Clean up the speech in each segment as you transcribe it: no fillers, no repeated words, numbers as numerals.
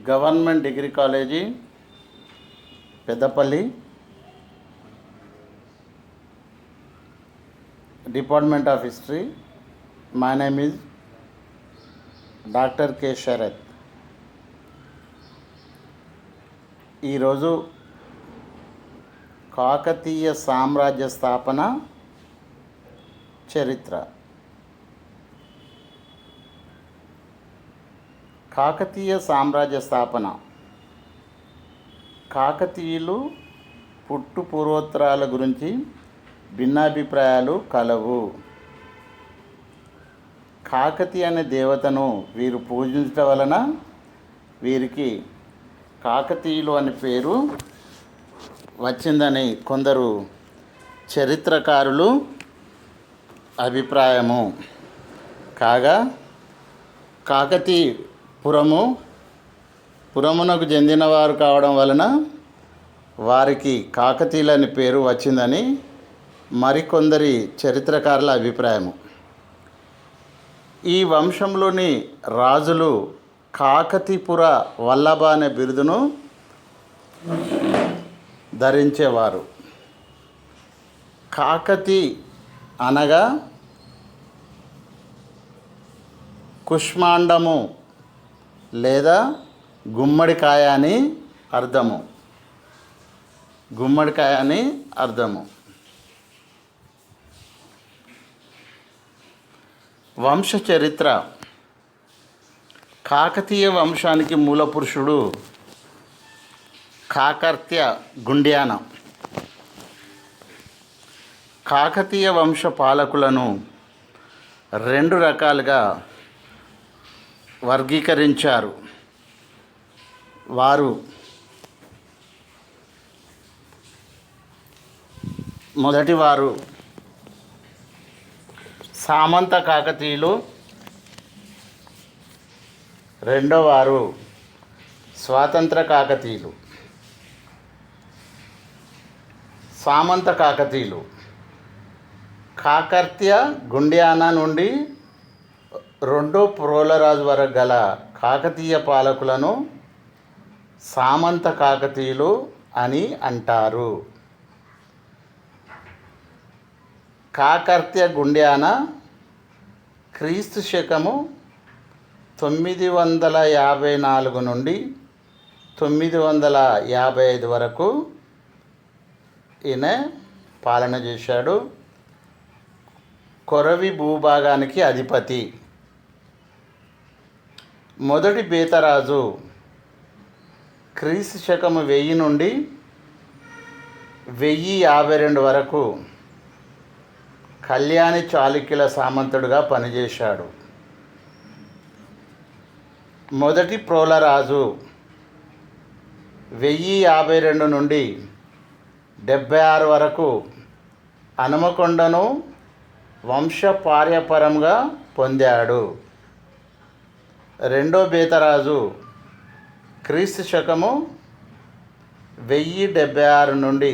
Government degree college Peddapalli, department of history. My name is doctor K Sharath. ఈరోజు కాకతీయ సామ్రాజ్య స్థాపన చరిత్ర. కాకతీయ సామ్రాజ్య స్థాపన. కాకతీయులు పుట్టు పూర్వోత్తరాల గురించి భిన్నాభిప్రాయాలు కలవు. కాకతీయ అనే దేవతను వీరు పూజించడం వలన వీరికి కాకతీయులు అనే పేరు వచ్చిందని కొందరు చరిత్రకారులు అభిప్రాయము. కాగా పురమునకు చెందినవారు కావడం వలన వారికి కాకతీయులని పేరు వచ్చిందని మరికొందరి చరిత్రకారుల అభిప్రాయము. ఈ వంశంలోని రాజులు కాకతీపుర వల్లభ అనే బిరుదును ధరించేవారు. కాకతి అనగా కుష్మాండము లేదా గుమ్మడికాయ అని అర్థము. గుమ్మడికాయ అని అర్థము. వంశ చరిత్ర. కాకతీయ వంశానికి మూలపురుషుడు కాకర్త్య గుండ్యాన. కాకతీయ వంశ పాలకులను రెండు రకాలుగా వర్గీకరించారు. వారు మొదటివారు సామంత కాకతీయులు, రెండోవారు స్వాతంత్ర కాకతీయులు. సామంత కాకతీయులు కాకర్త్య గుండ్యాన నుండి రెండో ప్రోలరాజు వరకు గల కాకతీయ పాలకులను సామంత కాకతీయులు అని అంటారు. కాకర్త్య గుండ్యాన క్రీస్తు శకము 954 నుండి 955 వరకు ఈయన పాలన చేశాడు. కొరవి భూభాగానికి అధిపతి. మొదటి బేతరాజు క్రీస్తు శకము 1000 నుండి 1052 వరకు కళ్యాణి చాళుక్యుల సామంతుడుగా పనిచేశాడు. మొదటి ప్రోలరాజు 1052 నుండి 76 వరకు హనుమకొండను వంశపార్యపరంగా పొందాడు. రెండో బేతరాజు క్రీస్తు శకము 1076 నుండి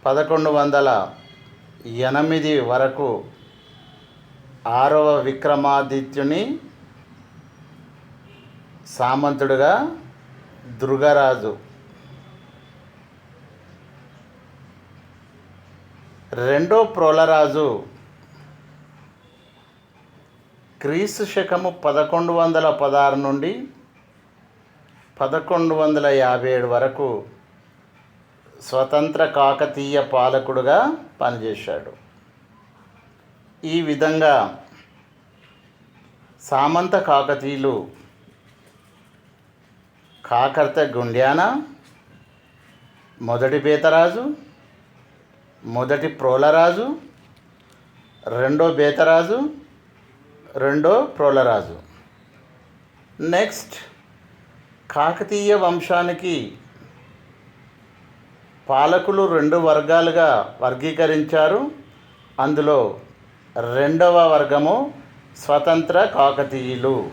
1108 వరకు ఆరవ విక్రమాదిత్యుని సామంతుడుగా దృగరాజు. రెండో ప్రోలరాజు క్రీస్తు శకము 1116 నుండి 1157 వరకు స్వతంత్ర కాకతీయ పాలకుడుగా పనిచేశాడు. ఈ విధంగా సామంత కాకతీయులు కాకర్త్య గుండ్యాన, మొదటి బేతరాజు, మొదటి ప్రోలరాజు, రెండో బేతరాజు, రెండో ప్రోలరాజు. నెక్స్ట్, కాకతీయ వంశానికి పాలకులు రెండు వర్గాలుగా వర్గీకరించారు. అందులో రెండవ వర్గము స్వతంత్ర కాకతీయులు.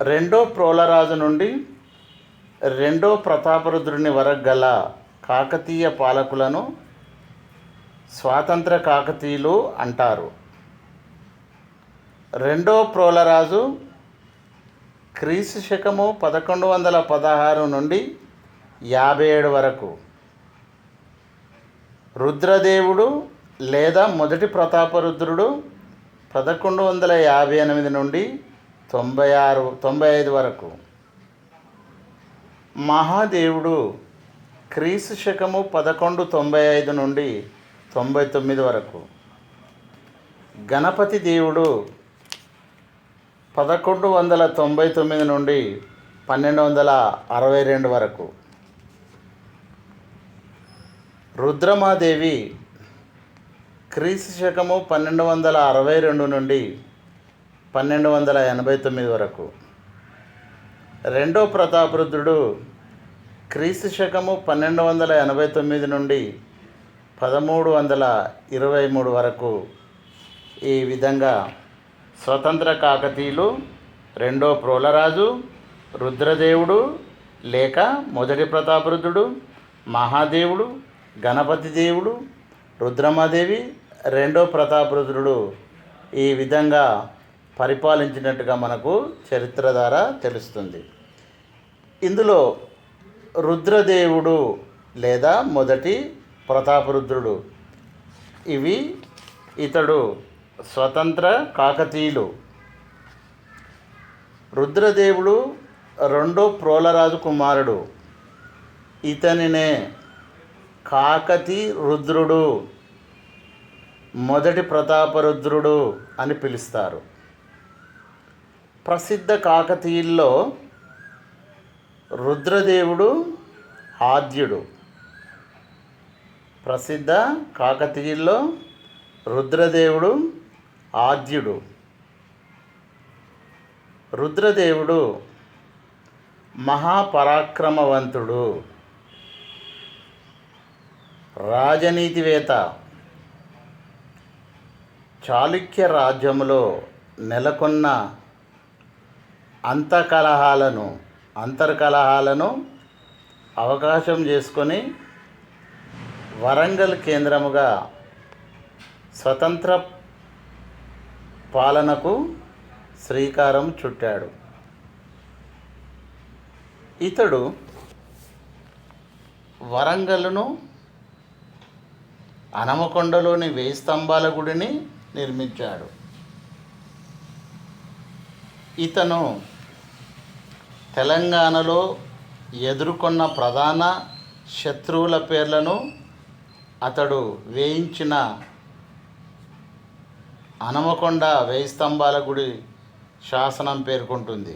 రెండో ప్రోలరాజు నుండి రెండో ప్రతాపరుద్రుని వరకు గల కాకతీయ పాలకులను స్వాతంత్ర కాకతీయులు అంటారు. రెండో ప్రోలరాజు క్రీస్తు శకము 1116 నుండి 57 వరకు రుద్రదేవుడు లేదా మొదటి ప్రతాపరుద్రుడు 1158 నుండి 95 వరకు. మహాదేవుడు క్రీస్తు శకము 1195 నుండి 99 వరకు. గణపతి దేవుడు 1199 నుండి 1262 వరకు. రుద్రమాదేవి క్రీస్తు శకము 1262 నుండి 1289 వరకు. రెండో ప్రతాపరుద్రుడు క్రీస్తు శకము 1289 నుండి 1323 వరకు. ఈ విధంగా స్వతంత్ర కాకతీయులు, రెండో ప్రోలరాజు, రుద్రదేవుడు లేక మొదటి ప్రతాపరుద్రుడు, మహాదేవుడు, గణపతి దేవుడు, రుద్రమాదేవి, రెండో ప్రతాపరుద్రుడు ఈ విధంగా పరిపాలించినట్టుగా మనకు చరిత్ర ద్వారా తెలుస్తుంది. ఇందులో రుద్రదేవుడు లేదా మొదటి ప్రతాపరుద్రుడు ఇతడు స్వతంత్ర కాకతీయులు. రుద్రదేవుడు రెండో ప్రోలరాజు కుమారుడు. ఇతనినే కాకతి రుద్రుడు, మొదటి ప్రతాపరుద్రుడు అని పిలుస్తారు. ప్రసిద్ధ కాకతీయుల్లో రుద్రదేవుడు ఆద్యుడు. ప్రసిద్ధ కాకతీయుల్లో రుద్రదేవుడు ఆద్యుడు. రుద్రదేవుడు మహాపరాక్రమవంతుడు, రాజనీతివేత్త. చాళుక్య రాజ్యములో నెలకొన్న అంతర్కలహాలను అవకాశం చేసుకొని వరంగల్ కేంద్రముగా స్వతంత్ర పాలనకు శ్రీకారం చుట్టాడు. ఇతడు వరంగల్ను, హనుమకొండలోని 1000 స్తంభాల గుడిని నిర్మించాడు. ఇతను తెలంగాణలో ఎదుర్కొన్న ప్రధాన శత్రువుల పేర్లను అతడు వేయించిన హనుమకొండ 1000 స్తంభాల గుడి శాసనం పేర్కొంటుంది.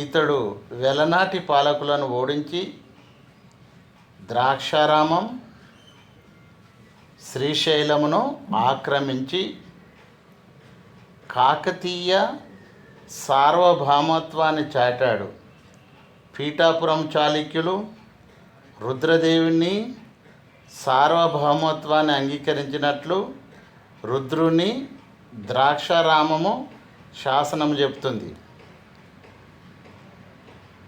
ఇతడు వెలనాటి పాలకులను ఓడించి ద్రాక్షారామం, శ్రీశైలమును ఆక్రమించి కాకతీయ సార్వభౌమత్వాన్ని చాటాడు. పీఠాపురం చాళుక్యులు రుద్రదేవుని సార్వభౌమత్వాన్ని అంగీకరించినట్లు రుద్రుని ద్రాక్షారామము శాసనం చెప్తుంది.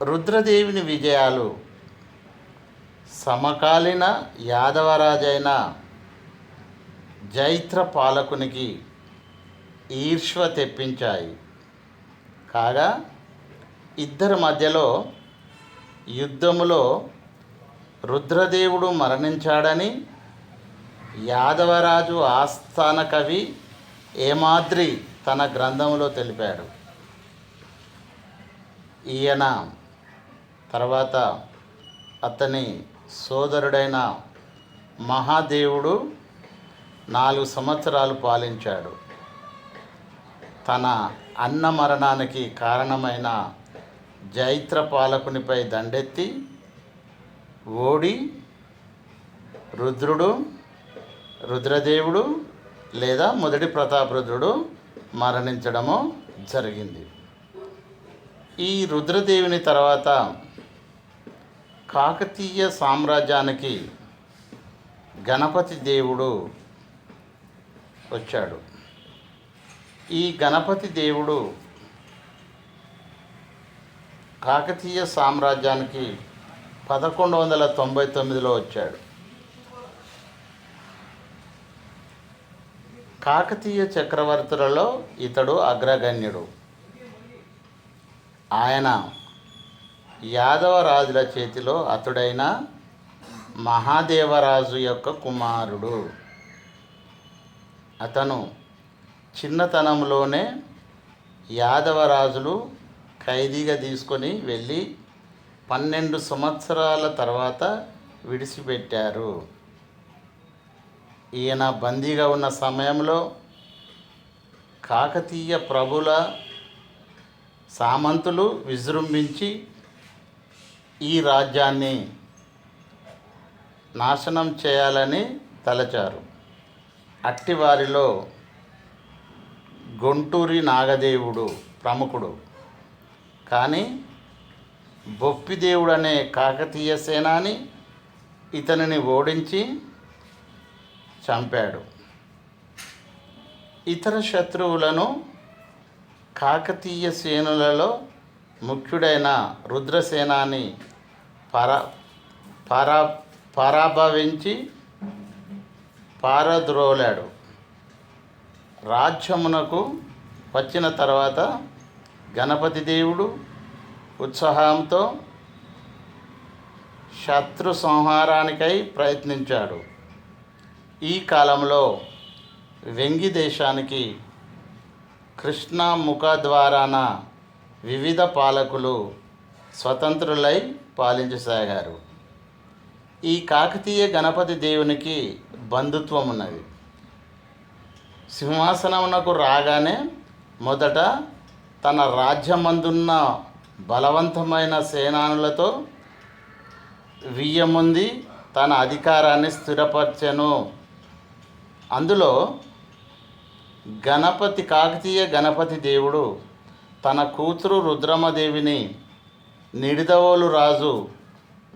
రుద్రదేవుని విజయాలు సమకాలీన యాదవరాజైన జైత్ర పాలకునికి ఈర్ష్య తెప్పించాయి. కాగా ఇద్దరి మధ్యలో యుద్ధములో రుద్రదేవుడు మరణించాడని యాదవరాజు ఆస్థాన కవి ఏమాద్రి తన గ్రంథంలో తెలిపాడు. ఈయన తర్వాత అతని సోదరుడైన మహాదేవుడు 4 సంవత్సరాలు పాలించాడు. తన అన్న మరణానికి కారణమైన జైత్ర పాలకునిపై దండెత్తి ఓడి రుద్రదేవుడు లేదా మొదటి ప్రతాపరుద్రుడు మరణించడము జరిగింది. ఈ రుద్రదేవుని తర్వాత కాకతీయ సామ్రాజ్యానికి గణపతి దేవుడు వచ్చాడు. ఈ గణపతి దేవుడు కాకతీయ సామ్రాజ్యానికి 1199లో వచ్చాడు. కాకతీయ చక్రవర్తులలో ఇతడు అగ్రగణ్యుడు. ఆయన యాదవ రాజుల చేతిలో అతుడైన మహాదేవరాజు యొక్క కుమారుడు. అతను చిన్నతనంలోనే యాదవరాజులు ఖైదీగా తీసుకొని వెళ్ళి 12 సంవత్సరాల తర్వాత విడిచిపెట్టారు. ఈయన బందీగా ఉన్న సమయంలో కాకతీయ ప్రభుల సామంతులు విజృంభించి ఈ రాజ్యాన్ని నాశనం చేయాలని తలచారు. అట్టివారిలో గుంటూరి నాగదేవుడు ప్రముఖుడు. కానీ బొప్పిదేవుడు అనే కాకతీయ సేనాని ఇతనిని ఓడించి చంపాడు. ఇతర శత్రువులను కాకతీయ సేనులలో ముఖ్యుడైన రుద్రసేనాని పరాభవించి పారద్రోలాడు. రాజ్యమునకు వచ్చిన తర్వాత గణపతి దేవుడు ఉత్సాహంతో శత్రు సంహారానికై ప్రయత్నించాడు. ఈ కాలంలో వెంగి దేశానికి కృష్ణా ముఖద్వారాన వివిధ పాలకులు స్వతంత్రులై పాలించసాగారు. ఈ కాకతీయ గణపతి దేవునికి బంధుత్వం ఉన్నది. సింహాసనమునకు రాగానే మొదట తన రాజ్యమందున్న బలవంతమైన సేనానులతో వియ్యముంది తన అధికారాన్ని స్థిరపరచెను. అందులో కాకతీయ గణపతి దేవుడు తన కూతురు రుద్రమదేవిని నిడిదవోలు రాజు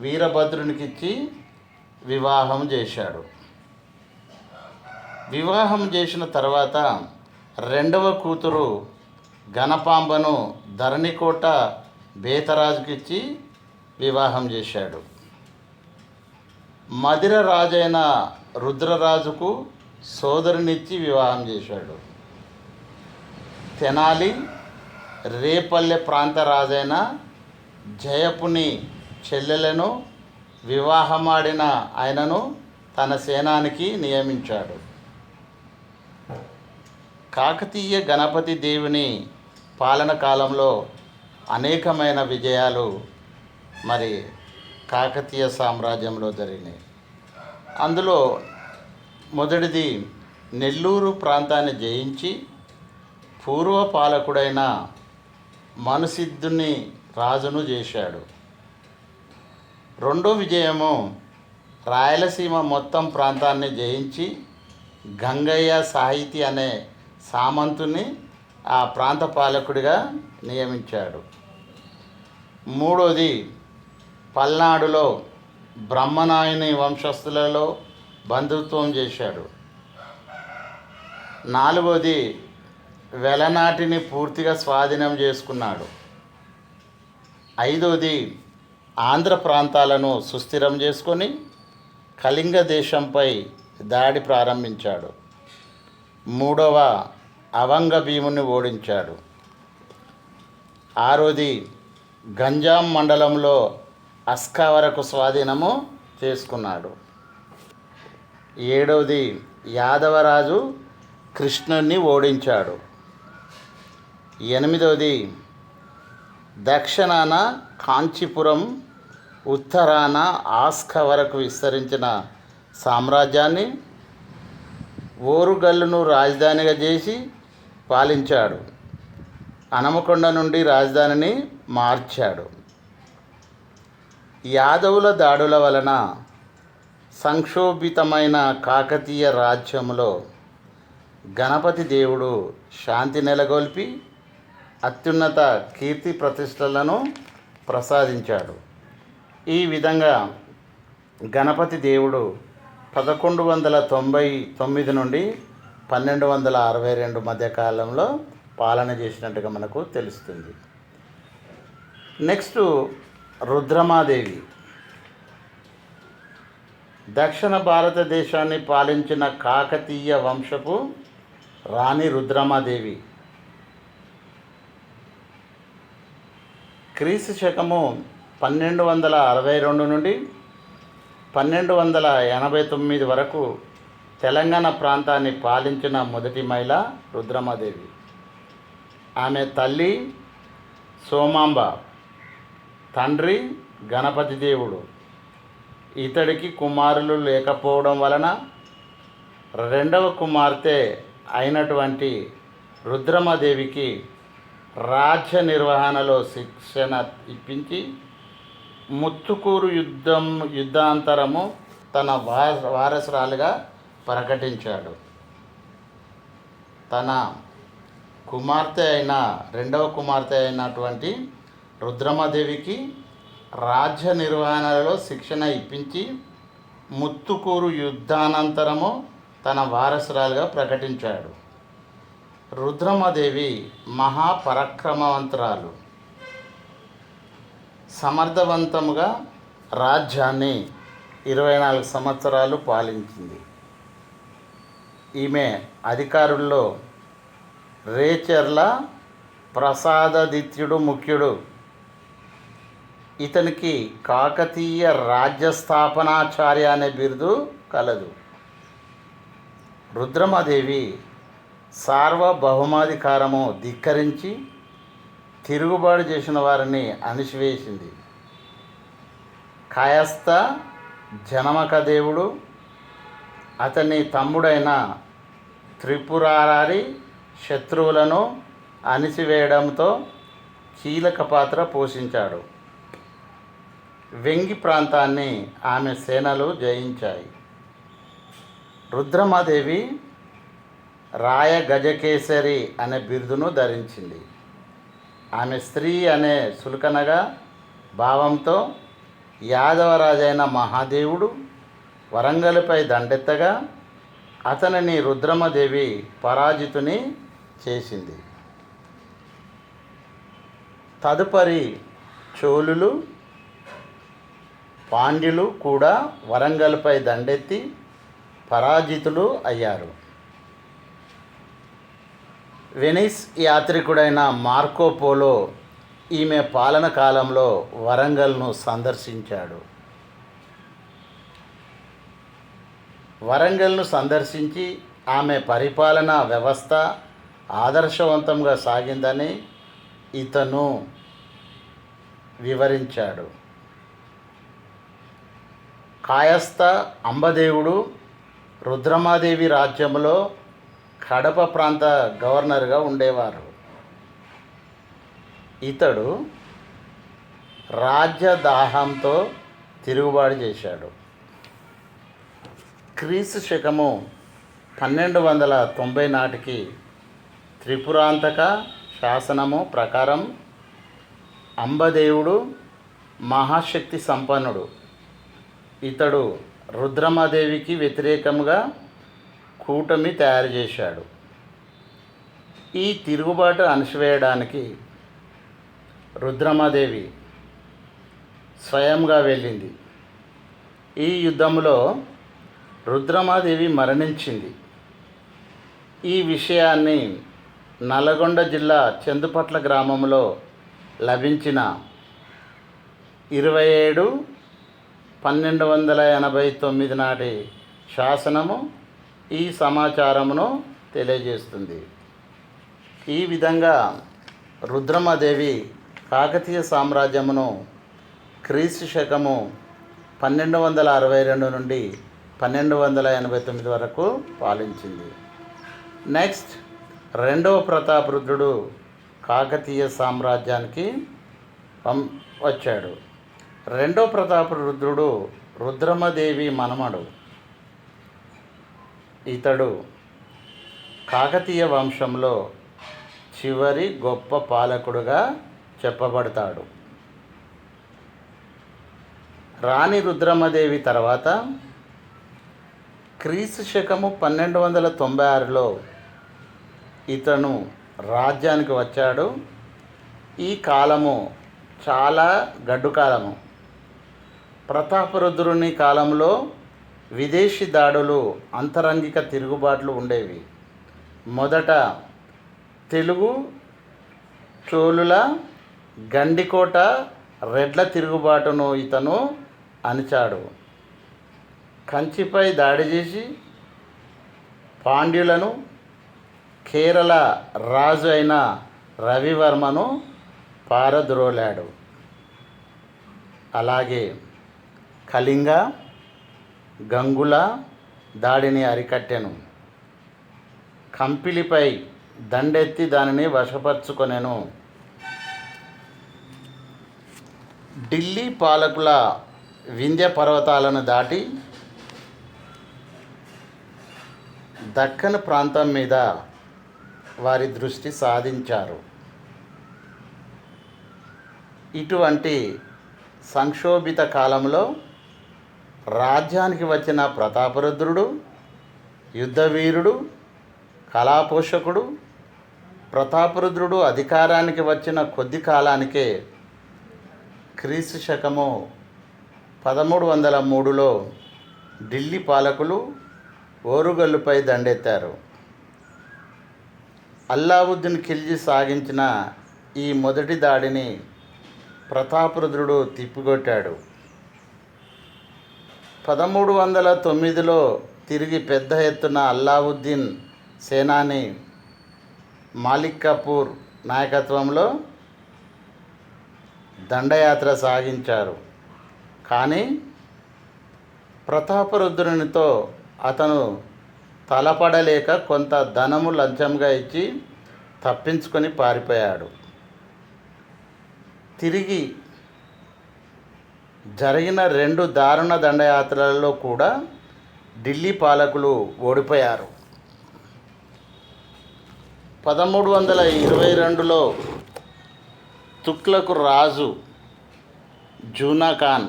వీరభద్రునికిచ్చి వివాహం చేశాడు. వివాహం చేసిన తర్వాత రెండవ కూతురు గణపాంబను ధరణికోట బేతరాజుకిచ్చి వివాహం చేశాడు. మదిర రాజైన రుద్రరాజుకు సోదరునిచ్చి వివాహం చేశాడు. తెనాలి రేపల్లె ప్రాంత రాజైన జయపుని చెల్లెలను వివాహమాడిన ఆయనను తన సేనానికి నియమించాడు. కాకతీయ గణపతి దేవుని పాలన కాలంలో అనేకమైన విజయాలు మరి కాకతీయ సామ్రాజ్యంలో జరిగినాయి. అందులో మొదటిది నెల్లూరు ప్రాంతాన్ని జయించి పూర్వ పాలకుడైన మనుసిద్ధుని రాజును చేశాడు. రెండో విజయము రాయలసీమ మొత్తం ప్రాంతాన్ని జయించి గంగయ్య సాహితీ అనే సామంతుని ఆ ప్రాంత పాలకుడిగా నియమించాడు. మూడోది పల్నాడులో బ్రహ్మనాయుని వంశస్థులలో బంధుత్వం చేశాడు. నాలుగోది వెలనాటిని పూర్తిగా స్వాధీనం చేసుకున్నాడు. ఐదోది ఆంధ్ర ప్రాంతాలను సుస్థిరం చేసుకొని కళింగ దేశంపై దాడి ప్రారంభించాడు. మూడవ అవంగ భీముని ఓడించాడు. ఆరోది గంజాం మండలంలో అస్కా వరకు స్వాధీనము చేసుకున్నాడు. ఏడవది యాదవరాజు కృష్ణుని ఓడించాడు. ఎనిమిదవది దక్షిణాన కాంచీపురం, ఉత్తరాన ఆస్కా వరకు విస్తరించిన సామ్రాజ్యాన్ని ఓరుగల్లును రాజధానిగా చేసి పాలించాడు. హనుమకొండ నుండి రాజధానిని మార్చాడు. యాదవుల దాడుల వలన సంక్షోభితమైన కాకతీయ రాజ్యంలో గణపతి దేవుడు శాంతి నెలకొల్పి అత్యున్నత కీర్తి ప్రతిష్టలను ప్రసాదించాడు. ఈ విధంగా గణపతి దేవుడు 1199 నుండి 1262 మధ్యకాలంలో పాలన చేసినట్టుగా మనకు తెలుస్తుంది. నెక్స్ట్ రుద్రమాదేవి. దక్షిణ భారతదేశాన్ని పాలించిన కాకతీయ వంశపు రాణి రుద్రమాదేవి క్రీస్తు శకము 1262 నుండి 1289 వరకు తెలంగాణ ప్రాంతాన్ని పాలించిన మొదటి మహిళ రుద్రమాదేవి. ఆమె తల్లి సోమాంబ, తండ్రి గణపతి దేవుడు. ఇతడికి కుమారులు లేకపోవడం వలన రెండవ కుమార్తె అయినటువంటి రుద్రమాదేవికి రాజ్య నిర్వహణలో శిక్షణ ఇప్పించి ముత్తుకూరు యుద్ధాంతరము తన వారసురాలుగా ప్రకటించాడు. తన రెండవ కుమార్తె అయినటువంటి రుద్రమాదేవికి రాజ్య నిర్వహణలో శిక్షణ ఇప్పించి ముత్తుకూరు యుద్ధానంతరము తన వారసురాలుగా ప్రకటించాడు. రుద్రమాదేవి మహాపరాక్రమవంతురాలు. సమర్థవంతముగా రాజ్యాన్ని 24 సంవత్సరాలు పాలించింది. ఈమె అధికారుల్లో రేచర్ల ప్రసాదాదిత్యుడు ముఖ్యుడు. ఇతనికి కాకతీయ రాజ్యస్థాపనాచార్య అనే బిరుదు కలదు. రుద్రమాదేవి సార్వభౌమాధికారము ధిక్కరించి తిరుగుబాటు చేసిన వారిని అణిచివేసింది. కాయస్థ జనమక దేవుడు అతని తమ్ముడైన త్రిపురారి శత్రువులను అణిచివేయడంతో కీలక పాత్ర పోషించాడు. వెంగి ప్రాంతాన్ని ఆమె సేనలు జయించాయి. రుద్రమాదేవి రాయ గజకేసరి అనే బిరుదును ధరించింది. ఆమె స్త్రీ అనే సులకనగా భావంతో యాదవరాజైన మహాదేవుడు వరంగల్పై దండెత్తగా అతనిని రుద్రమాదేవి పరాజితుని చేసింది. తదుపరి చోళులు, పాండ్యులు కూడా వరంగల్పై దండెత్తి పరాజితులు అయ్యారు. వెనిస్ యాత్రికుడైన మార్కో పోలో ఈమె పాలన కాలంలో వరంగల్ను సందర్శించాడు. వరంగల్ను సందర్శించి ఆమె పరిపాలనా వ్యవస్థ ఆదర్శవంతంగా సాగిందని ఇతను వివరించాడు. కాయస్థ అంబదేవుడు రుద్రమాదేవి రాజ్యంలో కడప ప్రాంత గవర్నర్గా ఉండేవారు. ఇతడు రాజ్యదాహంతో తిరుగుబాటు చేశాడు. క్రీస్తు శకము 1290 నాటికి త్రిపురాంతక శాసనము ప్రకారం అంబదేవుడు మహాశక్తి సంపన్నుడు. ఇతడు రుద్రమాదేవికి వ్యతిరేకంగా కూటమి తయారు చేశాడు. ఈ తిరుగుబాటు అణిచివేయడానికి రుద్రమాదేవి స్వయంగా వెళ్ళింది. ఈ యుద్ధంలో రుద్రమాదేవి మరణించింది. ఈ విషయాన్ని నల్గొండ జిల్లా చందుపట్ల గ్రామంలో లభించిన 27/1289 నాటి శాసనము ఈ సమాచారమును తెలియజేస్తుంది. ఈ విధంగా రుద్రమాదేవి కాకతీయ సామ్రాజ్యమును క్రీస్తు శకము 1262 నుండి 1289 వరకు పాలించింది. నెక్స్ట్, రెండవ ప్రతాపరుద్రుడు కాకతీయ సామ్రాజ్యానికి వచ్చాడు. రెండవ ప్రతాపరుద్రుడు రుద్రమాదేవి మనమడు. ఇతడు కాకతీయ వంశంలో చివరి గొప్ప పాలకుడుగా చెప్పబడతాడు. రాణి రుద్రమాదేవి తర్వాత క్రీస్తు శకము 1296లో ఇతను రాజ్యానికి వచ్చాడు. ఈ కాలము చాలా గడ్డు కాలము. ప్రతాపరుద్రుని కాలంలో విదేశీ దాడులు, అంతరంగిక తిరుగుబాట్లు ఉండేవి. మొదట తెలుగు చోళుల గండికోట రెడ్ల తిరుగుబాటును ఇతను అణిచాడు. కంచిపై దాడి చేసి పాండ్యులను, కేరళ రాజు అయిన రవివర్మను పారద్రోలాడు. అలాగే కళింగ, గంగుల దాడిని అరికట్టెను. కంపిలిపై దండెత్తి దానిని వశపరుచుకొనెను. ఢిల్లీ పాలకుల వింధ్య పర్వతాలను దాటి దక్కన్ ప్రాంతం మీద వారి దృష్టి సాధించారు. ఇటువంటి సంక్షోభిత కాలంలో రాజ్యానికి వచ్చిన ప్రతాపరుద్రుడు యుద్ధవీరుడు, కళాపోషకుడు. ప్రతాపరుద్రుడు అధికారానికి వచ్చిన కొద్ది కాలానికే క్రీస్తు శకము 1303లో ఢిల్లీ పాలకులు ఓరుగల్లుపై దండెత్తారు. అల్లావుద్దీన్ ఖిల్జీ సాగించిన ఈ మొదటి దాడిని ప్రతాపరుద్రుడు తిప్పికొట్టాడు. 1309లో తిరిగి పెద్ద ఎత్తున అల్లావుద్దీన్ సేనాని మాలిక్ కఫూర్ నాయకత్వంలో దండయాత్ర సాగించారు. కానీ ప్రతాపరుద్రునితో అతను తలపడలేక కొంత ధనము లంచంగా ఇచ్చి తప్పించుకొని పారిపోయాడు. తిరిగి జరిగిన 2 దారుణ దండయాత్రలలో కూడా ఢిల్లీ పాలకులు ఓడిపోయారు. 1322లో తుగ్లక్ రాజు జూనా ఖాన్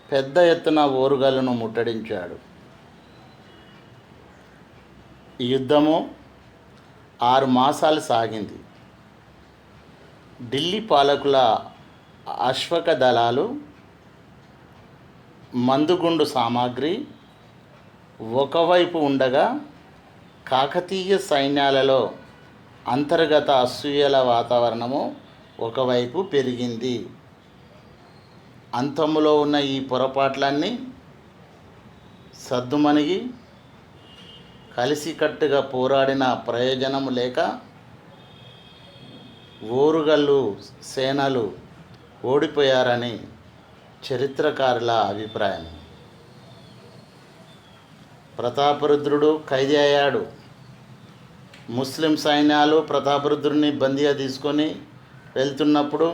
పెద్ద ఎత్తున ఓరుగల్లును ముట్టడించాడు. ఈ యుద్ధము 6 మాసాలు సాగింది. ఢిల్లీ పాలకుల అశ్వక దళాలు, మందుగుండు సామాగ్రి ఒకవైపు ఉండగా, కాకతీయ సైన్యాలలో అంతర్గత అసూయల వాతావరణము ఒకవైపు పెరిగింది. అంతములో ఉన్న ఈ పొరపాట్లన్నీ సద్దుమణిగి కలిసికట్టుగా పోరాడిన ప్రయోజనము లేక ఓరుగల్లు సేనలు ఓడిపోయారని చరిత్రకారుల అభిప్రాయం. ప్రతాపరుద్రుడు ఖైదీ అయ్యాడు. ముస్లిం సైన్యాలు ప్రతాపరుద్రుడిని బందీగా తీసుకొని వెళ్తున్నప్పుడు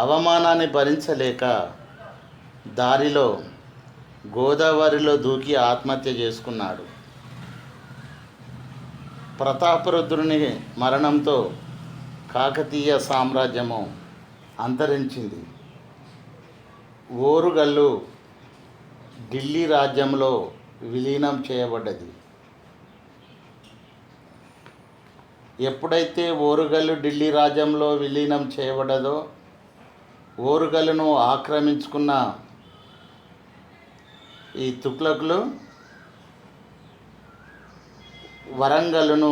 అవమానాన్ని భరించలేక దారిలో గోదావరిలో దూకి ఆత్మహత్య చేసుకున్నాడు. ప్రతాపరుద్రుని మరణంతో కాకతీయ సామ్రాజ్యము అంతరించింది. ఓరుగల్లు ఢిల్లీ రాజ్యంలో విలీనం చేయబడ్డది. ఎప్పుడైతే ఓరుగల్లు ఢిల్లీ రాజ్యంలో విలీనం చేయబడ్డదో, ఓరుగల్లును ఆక్రమించుకున్న ఈ తుగ్లకులు వరంగల్లును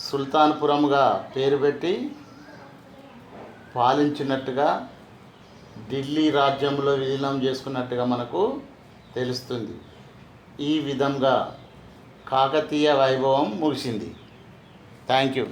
సుల్తాన్పురంగా పేరు పెట్టి పాలించినట్టుగా, ఢిల్లీ రాజ్యంలో విలీనం చేసుకున్నట్టుగా మనకు తెలుస్తుంది. ఈ విధంగా కాకతీయ వైభవం ముగిసింది. Thank you.